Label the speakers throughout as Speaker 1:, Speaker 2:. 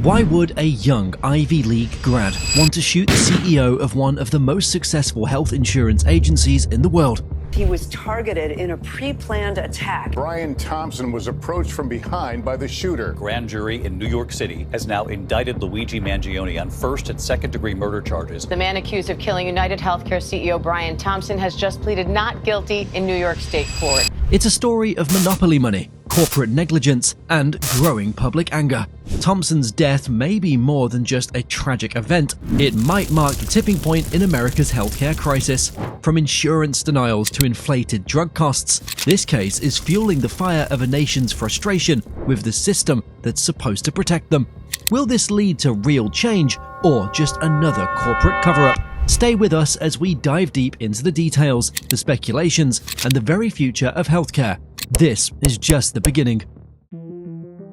Speaker 1: Why would a young Ivy League grad want to shoot the CEO of one of the most successful health insurance agencies in the world?
Speaker 2: He was targeted in a pre-planned attack.
Speaker 3: Brian Thompson was approached from behind by the shooter.
Speaker 4: Grand jury in New York City has now indicted Luigi Mangione on first and second-degree murder charges.
Speaker 5: The man accused of killing UnitedHealthcare CEO Brian Thompson has just pleaded not guilty in New York State court.
Speaker 1: It's a story of monopoly money, corporate negligence, and growing public anger. Thompson's death may be more than just a tragic event. It might mark the tipping point in America's healthcare crisis. From insurance denials to inflated drug costs, this case is fueling the fire of a nation's frustration with the system that's supposed to protect them. Will this lead to real change or just another corporate cover-up? Stay with us as we dive deep into the details, the speculations, and the very future of healthcare. This is just the beginning.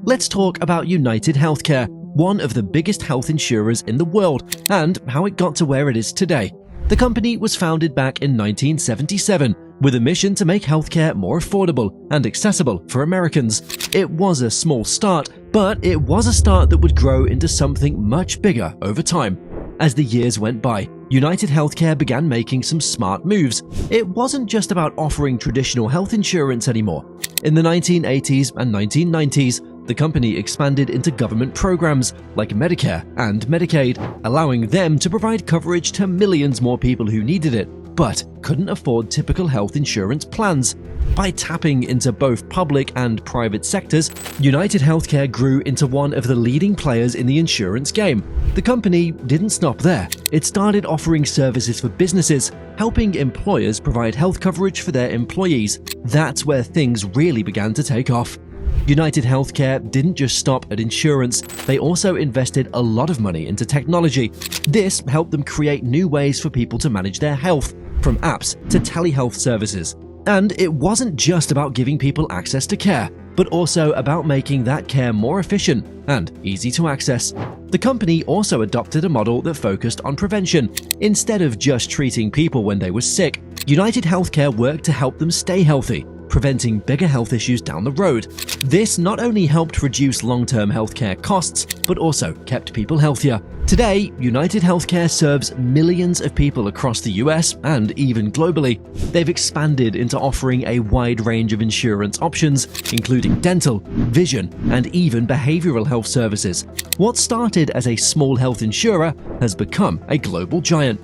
Speaker 1: Let's talk about UnitedHealthcare, one of the biggest health insurers in the world, and how it got to where it is today. The company was founded back in 1977 with a mission to make healthcare more affordable and accessible for Americans. It was a small start, but it was a start that would grow into something much bigger over time. As the years went by, UnitedHealthcare began making some smart moves. It wasn't just about offering traditional health insurance anymore. In the 1980s and 1990s, the company expanded into government programs like Medicare and Medicaid, allowing them to provide coverage to millions more people who needed it, but couldn't afford typical health insurance plans. By tapping into both public and private sectors, UnitedHealthcare grew into one of the leading players in the insurance game. The company didn't stop there. It started offering services for businesses, helping employers provide health coverage for their employees. That's where things really began to take off. UnitedHealthcare didn't just stop at insurance, they also invested a lot of money into technology. This helped them create new ways for people to manage their health, from apps to telehealth services. And it wasn't just about giving people access to care, but also about making that care more efficient and easy to access. The company also adopted a model that focused on prevention. Instead of just treating people when they were sick, UnitedHealthcare worked to help them stay healthy, preventing bigger health issues down the road. This not only helped reduce long-term healthcare costs, but also kept people healthier. Today, UnitedHealthcare serves millions of people across the US and even globally. They've expanded into offering a wide range of insurance options, including dental, vision, and even behavioral health services. What started as a small health insurer has become a global giant.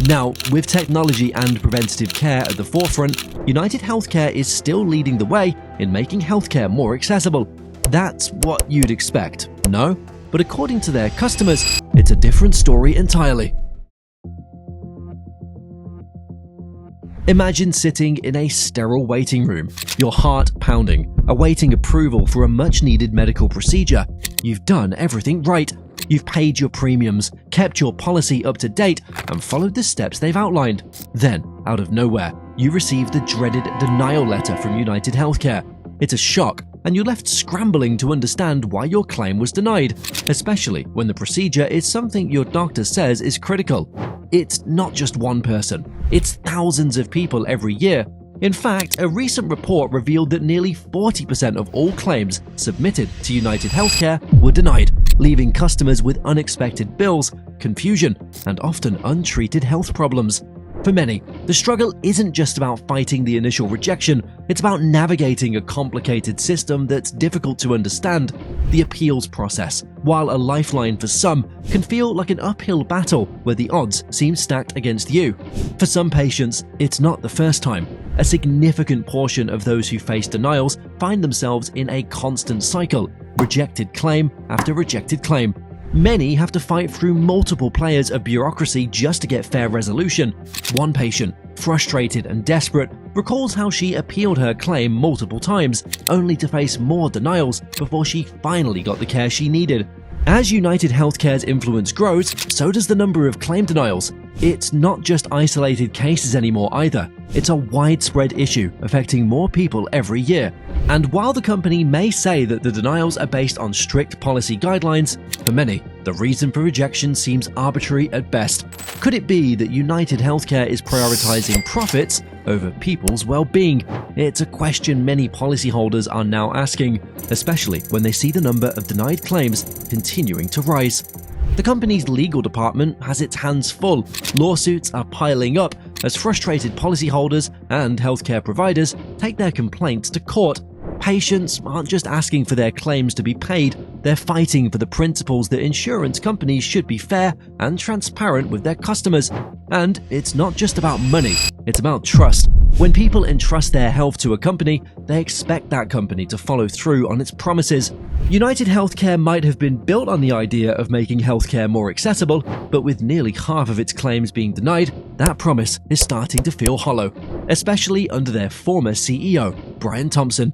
Speaker 1: Now, with technology and preventative care at the forefront, UnitedHealthcare is still leading the way in making healthcare more accessible. That's what you'd expect, no? But according to their customers, it's a different story entirely. Imagine sitting in a sterile waiting room, your heart pounding, awaiting approval for a much-needed medical procedure. You've done everything right. You've paid your premiums, kept your policy up to date, and followed the steps they've outlined. Then, out of nowhere, you receive the dreaded denial letter from UnitedHealthcare. It's a shock, and you're left scrambling to understand why your claim was denied, especially when the procedure is something your doctor says is critical. It's not just one person, it's thousands of people every year. In fact, a recent report revealed that nearly 40% of all claims submitted to UnitedHealthcare were denied, leaving customers with unexpected bills, confusion, and often untreated health problems. For many, the struggle isn't just about fighting the initial rejection, it's about navigating a complicated system that's difficult to understand. The appeals process, while a lifeline for some, can feel like an uphill battle where the odds seem stacked against you. For some patients, it's not the first time. A significant portion of those who face denials find themselves in a constant cycle, rejected claim after rejected claim. Many have to fight through multiple layers of bureaucracy just to get fair resolution. One patient, frustrated and desperate, recalls how she appealed her claim multiple times, only to face more denials before she finally got the care she needed. As UnitedHealthcare's influence grows, so does the number of claim denials. It's not just isolated cases anymore either. It's a widespread issue affecting more people every year. And while the company may say that the denials are based on strict policy guidelines, for many, the reason for rejection seems arbitrary at best. Could it be that UnitedHealthcare is prioritizing profits over people's well-being? It's a question many policyholders are now asking, especially when they see the number of denied claims continuing to rise. The company's legal department has its hands full. Lawsuits are piling up as frustrated policyholders and healthcare providers take their complaints to court. Patients aren't just asking for their claims to be paid, they're fighting for the principles that insurance companies should be fair and transparent with their customers. And it's not just about money, it's about trust. When people entrust their health to a company, they expect that company to follow through on its promises. UnitedHealthcare might have been built on the idea of making healthcare more accessible, but with nearly half of its claims being denied, that promise is starting to feel hollow, especially under their former CEO, Brian Thompson.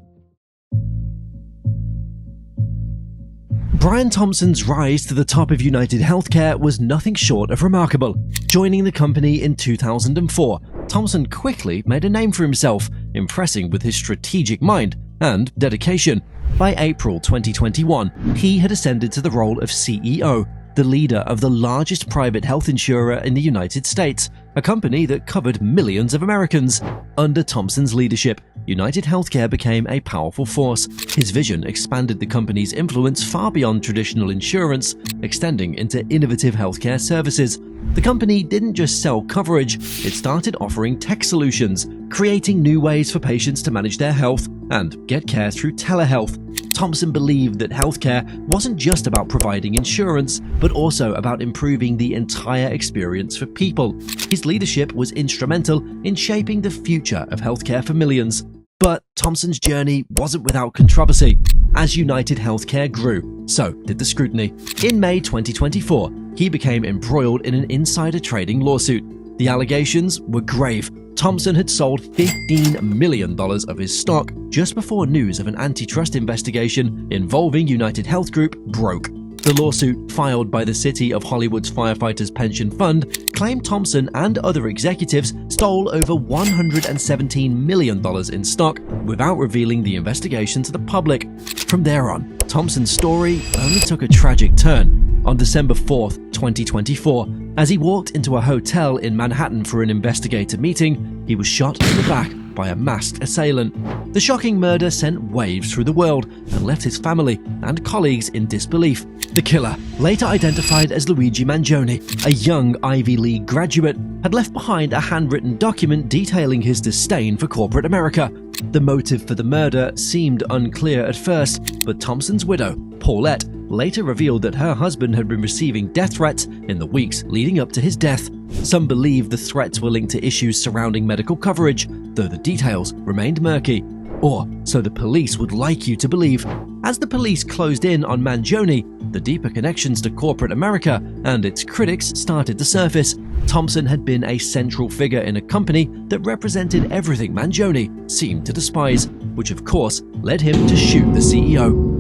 Speaker 1: Brian Thompson's rise to the top of UnitedHealthcare was nothing short of remarkable. Joining the company in 2004, Thompson quickly made a name for himself, impressing with his strategic mind and dedication. By April 2021, he had ascended to the role of CEO, the leader of the largest private health insurer in the United States, a company that covered millions of Americans. Under Thompson's leadership, UnitedHealthcare became a powerful force. His vision expanded the company's influence far beyond traditional insurance, extending into innovative healthcare services. The company didn't just sell coverage, it started offering tech solutions, creating new ways for patients to manage their health and get care through telehealth. Thompson believed that healthcare wasn't just about providing insurance, but also about improving the entire experience for people. His leadership was instrumental in shaping the future of healthcare for millions. But Thompson's journey wasn't without controversy. As UnitedHealthcare grew, so did the scrutiny. In May 2024, he became embroiled in an insider trading lawsuit. The allegations were grave. Thompson had sold $15 million of his stock just before news of an antitrust investigation involving UnitedHealth Group broke. The lawsuit, filed by the City of Hollywood's Firefighters Pension Fund, claimed Thompson and other executives stole over $117 million in stock without revealing the investigation to the public. From there on, Thompson's story only took a tragic turn. On December 4th, 2024, as he walked into a hotel in Manhattan for an investigator meeting, he was shot in the back by a masked assailant. The shocking murder sent waves through the world and left his family and colleagues in disbelief. The killer, later identified as Luigi Mangione, a young Ivy League graduate, had left behind a handwritten document detailing his disdain for corporate America. The motive for the murder seemed unclear at first, but Thompson's widow, Paulette, later revealed that her husband had been receiving death threats in the weeks leading up to his death. Some believe the threats were linked to issues surrounding medical coverage, though the details remained murky. Or so the police would like you to believe. As the police closed in on Mangione, the deeper connections to corporate America and its critics started to surface. Thompson had been a central figure in a company that represented everything Mangione seemed to despise, which of course led him to shoot the CEO.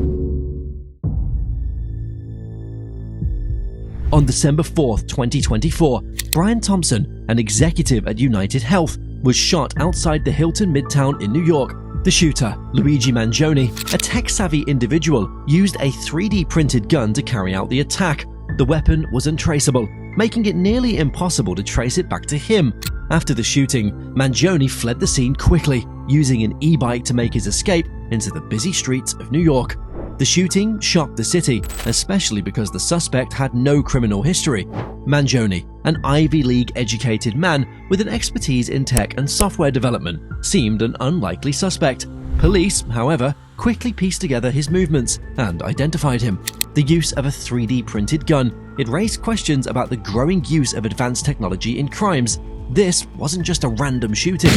Speaker 1: On December 4th, 2024, Brian Thompson, an executive at UnitedHealth, was shot outside the Hilton Midtown in New York. The shooter, Luigi Mangione, a tech-savvy individual, used a 3D printed gun to carry out the attack. The weapon was untraceable, making it nearly impossible to trace it back to him. After the shooting, Mangione fled the scene quickly, using an e-bike to make his escape into the busy streets of New York. The shooting shocked the city, especially because the suspect had no criminal history. Mangione, an Ivy League-educated man with an expertise in tech and software development, seemed an unlikely suspect. Police, however, quickly pieced together his movements and identified him. The use of a 3D printed gun, it raised questions about the growing use of advanced technology in crimes. This wasn't just a random shooting.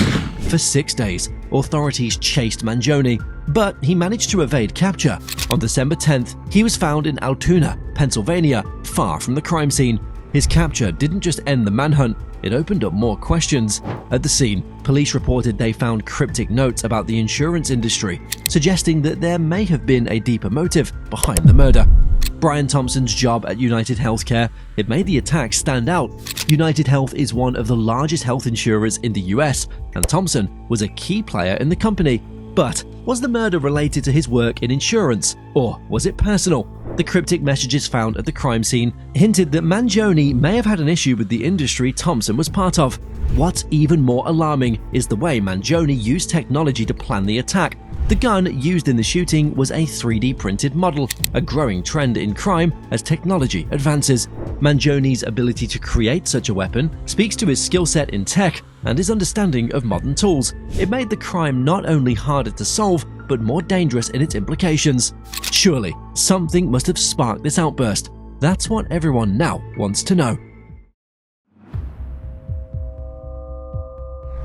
Speaker 1: For 6 days, authorities chased Mangione, but he managed to evade capture. On December 10th, he was found in Altoona, Pennsylvania, far from the crime scene. His capture didn't just end the manhunt, it opened up more questions. At the scene, police reported they found cryptic notes about the insurance industry, suggesting that there may have been a deeper motive behind the murder. Brian Thompson's job at UnitedHealthcare, it made the attack stand out. UnitedHealth is one of the largest health insurers in the US, and Thompson was a key player in the company. But was the murder related to his work in insurance, or was it personal? The cryptic messages found at the crime scene hinted that Mangione may have had an issue with the industry Thompson was part of. What's even more alarming is the way Mangione used technology to plan the attack. The gun used in the shooting was a 3D printed model, a growing trend in crime as technology advances. Mangione's ability to create such a weapon speaks to his skill set in tech and his understanding of modern tools. It made the crime not only harder to solve, but more dangerous in its implications. Surely, something must have sparked this outburst. That's what everyone now wants to know.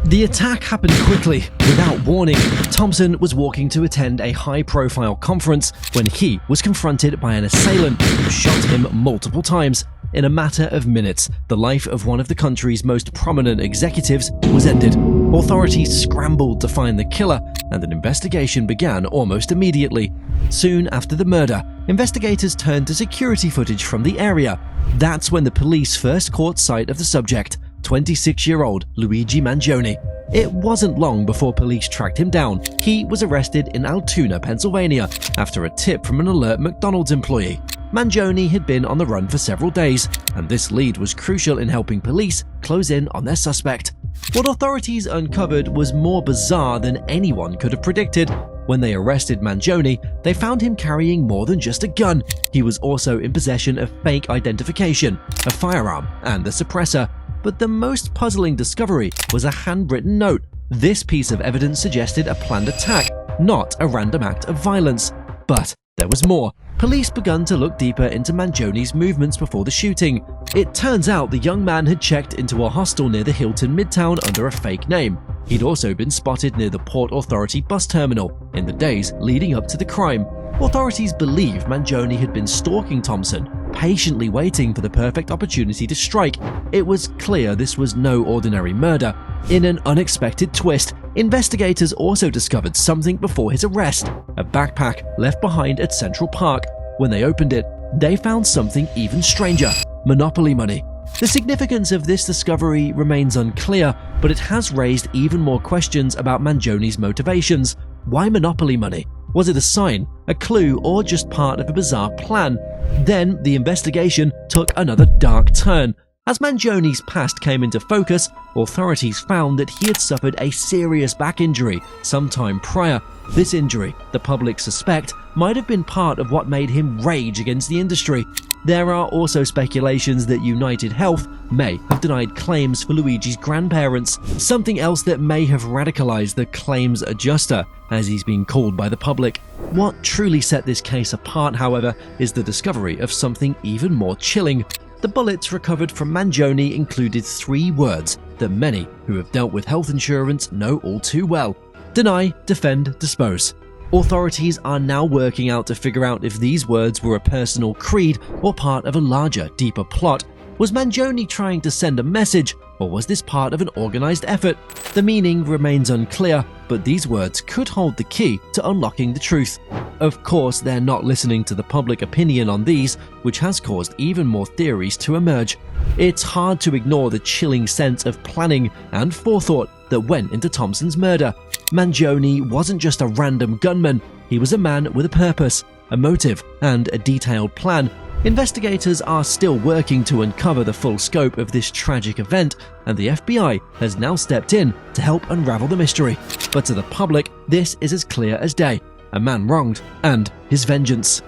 Speaker 1: The attack happened quickly, without warning. Thompson was walking to attend a high-profile conference when he was confronted by an assailant who shot him multiple times. In a matter of minutes, the life of one of the country's most prominent executives was ended. Authorities scrambled to find the killer, and an investigation began almost immediately. Soon after the murder, investigators turned to security footage from the area. That's when the police first caught sight of the subject, 26-year-old Luigi Mangione. It wasn't long before police tracked him down. He was arrested in Altoona, Pennsylvania, after a tip from an alert McDonald's employee. Mangione had been on the run for several days, and this lead was crucial in helping police close in on their suspect. What authorities uncovered was more bizarre than anyone could have predicted. When they arrested Mangione, they found him carrying more than just a gun. He was also in possession of fake identification, a firearm, and a suppressor. But the most puzzling discovery was a handwritten note. This piece of evidence suggested a planned attack, not a random act of violence. But there was more. Police began to look deeper into Mangione's movements before the shooting. It turns out the young man had checked into a hostel near the Hilton Midtown under a fake name. He'd also been spotted near the Port Authority bus terminal in the days leading up to the crime. Authorities believe Mangione had been stalking Thompson, patiently waiting for the perfect opportunity to strike. It was clear this was no ordinary murder. In an unexpected twist, investigators also discovered something before his arrest, a backpack left behind at Central Park. When they opened it, they found something even stranger: Monopoly money. The significance of this discovery remains unclear, but it has raised even more questions about Mangione's motivations. Why Monopoly money? Was it a sign, a clue, or just part of a bizarre plan? Then the investigation took another dark turn. As Mangione's past came into focus, authorities found that he had suffered a serious back injury sometime prior. This injury, the public suspect, might have been part of what made him rage against the industry. There are also speculations that UnitedHealth may have denied claims for Luigi's grandparents, something else that may have radicalized the claims adjuster, as he's been called by the public. What truly set this case apart, however, is the discovery of something even more chilling. The bullets recovered from Mangione included 3 words that many who have dealt with health insurance know all too well: deny, defend, dispose. Authorities are now working out to figure out if these words were a personal creed or part of a larger, deeper plot. Was Mangione trying to send a message, or was this part of an organized effort? The meaning remains unclear, but these words could hold the key to unlocking the truth. Of course, they're not listening to the public opinion on these, which has caused even more theories to emerge. It's hard to ignore the chilling sense of planning and forethought that went into Thompson's murder. Mangione wasn't just a random gunman, he was a man with a purpose, a motive, and a detailed plan. Investigators are still working to uncover the full scope of this tragic event, and the FBI has now stepped in to help unravel the mystery. But to the public, this is as clear as day: a man wronged and his vengeance.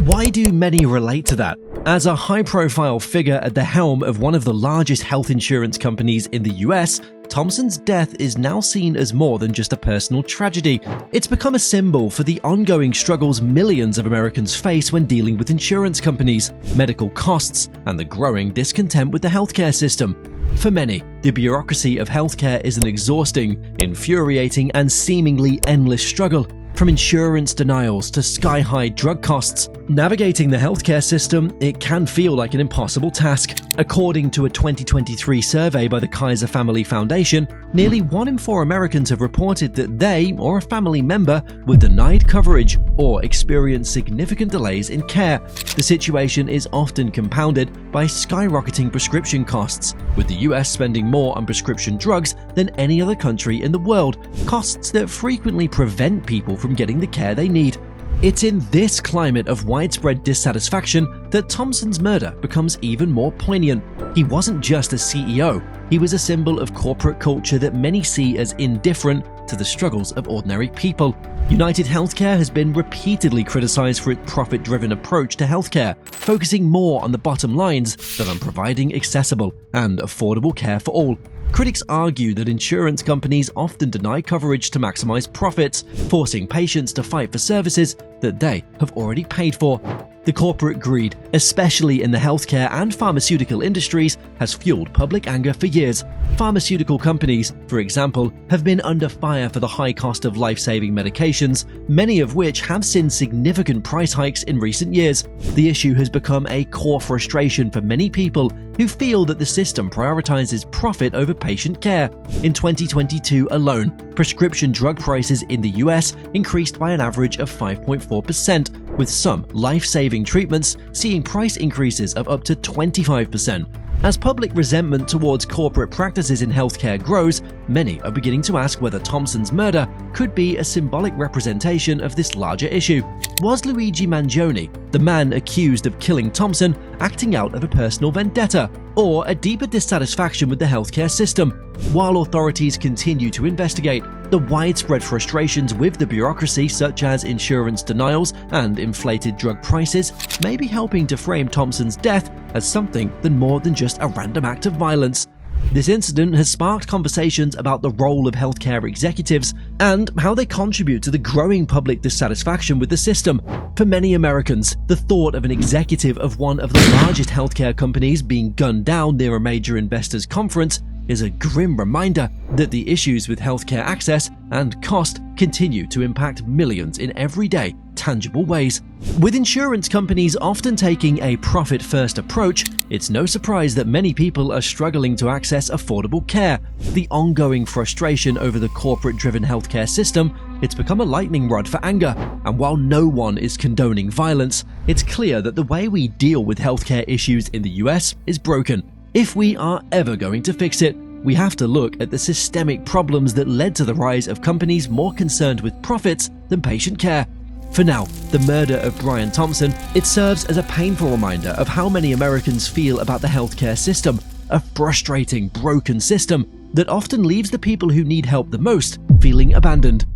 Speaker 1: Why do many relate to that? As a high-profile figure at the helm of one of the largest health insurance companies in the US, Thompson's death is now seen as more than just a personal tragedy. It's become a symbol for the ongoing struggles millions of Americans face when dealing with insurance companies, medical costs, and the growing discontent with the healthcare system. For many, the bureaucracy of healthcare is an exhausting, infuriating, and seemingly endless struggle. From insurance denials to sky-high drug costs, navigating the healthcare system, it can feel like an impossible task. According to a 2023 survey by the Kaiser Family Foundation, nearly 1 in 4 Americans have reported that they or a family member were denied coverage or experienced significant delays in care. The situation is often compounded by skyrocketing prescription costs, with the US spending more on prescription drugs than any other country in the world, costs that frequently prevent people from getting the care they need. It's in this climate of widespread dissatisfaction that Thompson's murder becomes even more poignant. He wasn't just a CEO, he was a symbol of corporate culture that many see as indifferent to the struggles of ordinary people. UnitedHealthcare has been repeatedly criticized for its profit-driven approach to healthcare, focusing more on the bottom lines than on providing accessible and affordable care for all. Critics argue that insurance companies often deny coverage to maximize profits, forcing patients to fight for services that they have already paid for. The corporate greed, especially in the healthcare and pharmaceutical industries, has fueled public anger for years. Pharmaceutical companies, for example, have been under fire for the high cost of life-saving medications, many of which have seen significant price hikes in recent years. The issue has become a core frustration for many people who feel that the system prioritizes profit over patient care. In 2022 alone, prescription drug prices in the US increased by an average of 5.4%, with some life-saving treatments seeing price increases of up to 25%. As public resentment towards corporate practices in healthcare grows, many are beginning to ask whether Thompson's murder could be a symbolic representation of this larger issue. Was Luigi Mangione, the man accused of killing Thompson, acting out of a personal vendetta, or a deeper dissatisfaction with the healthcare system? While authorities continue to investigate, the widespread frustrations with the bureaucracy, such as insurance denials and inflated drug prices, may be helping to frame Thompson's death as something more than just a random act of violence. This incident has sparked conversations about the role of healthcare executives and how they contribute to the growing public dissatisfaction with the system. For many Americans, the thought of an executive of one of the largest healthcare companies being gunned down near a major investors' conference is a grim reminder that the issues with healthcare access and cost continue to impact millions in everyday, tangible ways. With insurance companies often taking a profit-first approach, it's no surprise that many people are struggling to access affordable care. The ongoing frustration over the corporate-driven healthcare system, it's become a lightning rod for anger. And while no one is condoning violence, it's clear that the way we deal with healthcare issues in the US is broken. If we are ever going to fix it, we have to look at the systemic problems that led to the rise of companies more concerned with profits than patient care. For now, the murder of Brian Thompson, it serves as a painful reminder of how many Americans feel about the healthcare system, a frustrating, broken system that often leaves the people who need help the most feeling abandoned.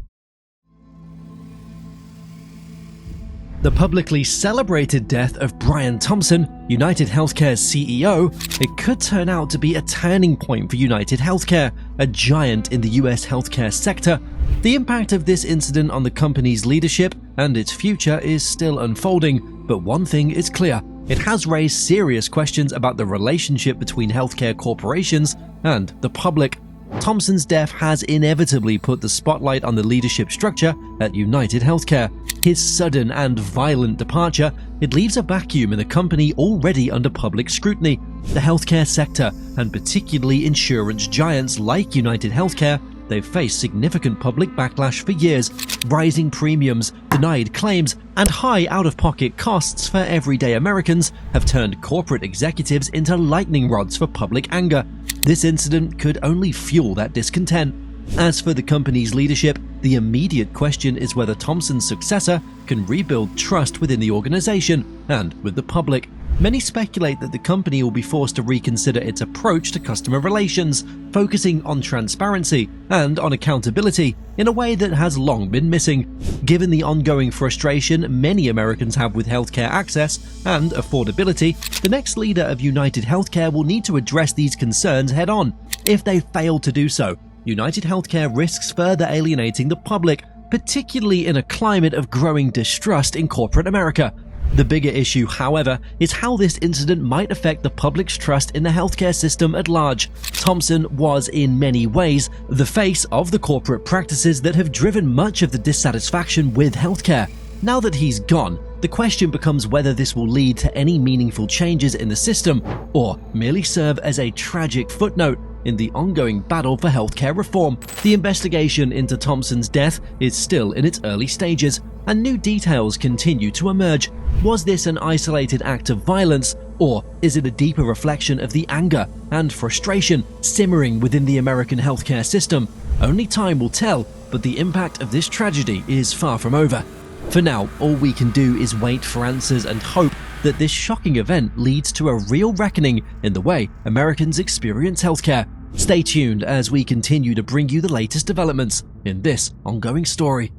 Speaker 1: The publicly celebrated death of Brian Thompson, UnitedHealthcare's CEO, it could turn out to be a turning point for UnitedHealthcare, a giant in the US healthcare sector. The impact of this incident on the company's leadership and its future is still unfolding, but one thing is clear: it has raised serious questions about the relationship between healthcare corporations and the public. Thompson's death has inevitably put the spotlight on the leadership structure at UnitedHealthcare. His sudden and violent departure, it leaves a vacuum in a company already under public scrutiny. The healthcare sector, and particularly insurance giants like UnitedHealthcare, they've faced significant public backlash for years. Rising premiums, denied claims, and high out-of-pocket costs for everyday Americans have turned corporate executives into lightning rods for public anger. This incident could only fuel that discontent. As for the company's leadership, the immediate question is whether Thompson's successor can rebuild trust within the organization and with the public. Many speculate that the company will be forced to reconsider its approach to customer relations, focusing on transparency and on accountability in a way that has long been missing. Given the ongoing frustration many Americans have with healthcare access and affordability, the next leader of UnitedHealthcare will need to address these concerns head-on. If they fail to do so, UnitedHealthcare risks further alienating the public, particularly in a climate of growing distrust in corporate America. The bigger issue, however, is how this incident might affect the public's trust in the healthcare system at large. Thompson was, in many ways, the face of the corporate practices that have driven much of the dissatisfaction with healthcare. Now that he's gone, the question becomes whether this will lead to any meaningful changes in the system, or merely serve as a tragic footnote in the ongoing battle for healthcare reform. The investigation into Thompson's death is still in its early stages, and new details continue to emerge. Was this an isolated act of violence, or is it a deeper reflection of the anger and frustration simmering within the American healthcare system? Only time will tell, but the impact of this tragedy is far from over. For now, all we can do is wait for answers and hope that this shocking event leads to a real reckoning in the way Americans experience healthcare. Stay tuned as we continue to bring you the latest developments in this ongoing story.